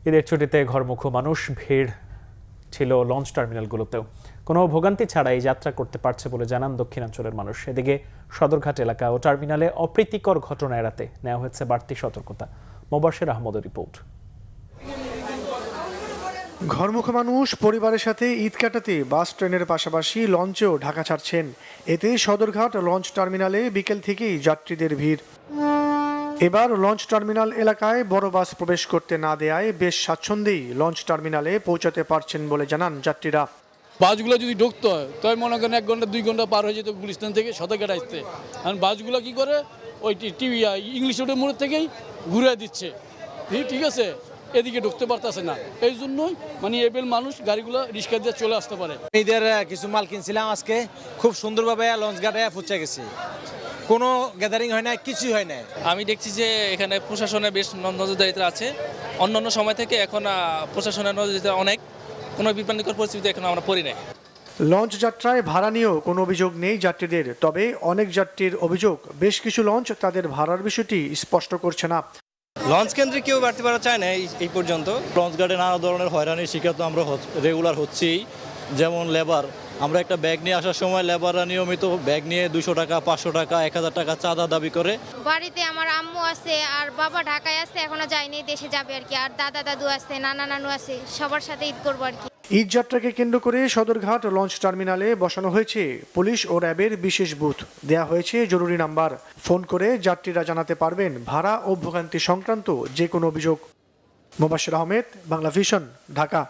ঈদের ছুটিতে ঘরমুখো মানুষ, ভিড় ছিল লঞ্চ টার্মিনালগুলোতেও। কোনো ভোগান্তি ছাড়াই যাত্রা করতে পারছে বলে জানান দক্ষিণাঞ্চলের মানুষ। এদিকে সদরঘাট এলাকা ও টার্মিনালে অপ্রীতিকর ঘটনা এড়াতে নেওয়া হয়েছে বাড়তি সতর্কতা। মোবাশ্বের আহমদের রিপোর্ট। ঘরমুখো মানুষ পরিবারের সাথে ঈদ কাটাতে বাস ট্রেনের পাশাপাশি লঞ্চেও ঢাকা ছাড়ছেন। এতে সদরঘাট লঞ্চ টার্মিনালে বিকেল থেকেই যাত্রীদের ভিড়। এবার লঞ্চ টার্মিনাল এলাকায় বড় বাস প্রবেশ করতে না দেয়ায় বেশ স্বাচ্ছন্দ্যেই লঞ্চ টার্মিনালে পৌঁছাতে পারছেন বলে জানান যাত্রীরা। বাসগুলো যদি ঢুকতো তাই মনে করেন 1 ঘন্টা 2 ঘন্টা পার হয়ে যেত গুলিস্তান থেকে সদরঘাট আসতে। কারণ বাসগুলো কি করে ওই টিভি ইংলিশ রোডের মোড় থেকেই ঘুরে দিচ্ছে, ঠিক আছে, এদিকে ঢুকতে পারতেছে না। এই জন্যই এবেল মানুষ গাড়িগুলো রিক্সা দিয়ে চলে আসতে পারে। ঈদের কিছু মাল কিনছিলাম, আজকে খুব সুন্দরভাবে লঞ্চ ঘাটে পৌঁছে গেছি। কোনো গ্যাদারিং হয় না, কিছুই হয় না। আমি দেখছি যে এখানে প্রশাসনের বেশ নজরদারিতে আছে। অন্যান্য সময় থেকে এখন প্রশাসনের নজরদারিতে অনেক, কোনো বিভ্রান্তিকর পরিস্থিতি এখন আমরা পড়ি নাই। লঞ্চ যাত্রায় ভাড়া নিয়েও কোনো অভিযোগ নেই যাত্রীদের। তবে অনেক যাত্রীর অভিযোগ বেশ কিছু লঞ্চ তাদের ভাড়ার বিষয়টি স্পষ্ট করছে না। লঞ্চ কেন্দ্রে কেউ বাড়তে পারা চায় না এই পর্যন্ত। লঞ্চ ঘাটে নানা ধরনের হয়রানির শিকার তো আমরা রেগুলার হচ্ছিই। যেমন লেবার, আমরা একটা ব্যাগ নিয়ে আসার সময় লেবাররা নিয়মিত ব্যাগ নিয়ে 200 টাকা, 500 টাকা, 1000 টাকা চাঁদা দাবি করে। বাড়িতে আমার আম্মু আছে আর বাবা ঢাকায় আছে, এখনো যায়নি, দেশে যাবে আর কি। আর দাদা দাদু আছে, নানা নানু আছে, সবার সাথে ঈদ করবো আর কি। ঈদ যাত্রাকে কেন্দ্র করে সদরঘাট লঞ্চ টার্মিনালে বসানো হয়েছে পুলিশ ও র্যাবের বিশেষ বুথ। দেয়া হয়েছে জরুরি নাম্বার। ফোন করে যাত্রীরা জানাতে পারবেন ভাড়া ও ভোগান্তি সংক্রান্ত যে কোনো অভিযোগ। মোবাশ্বের আহমেদ, বাংলা ভিশন, ঢাকা।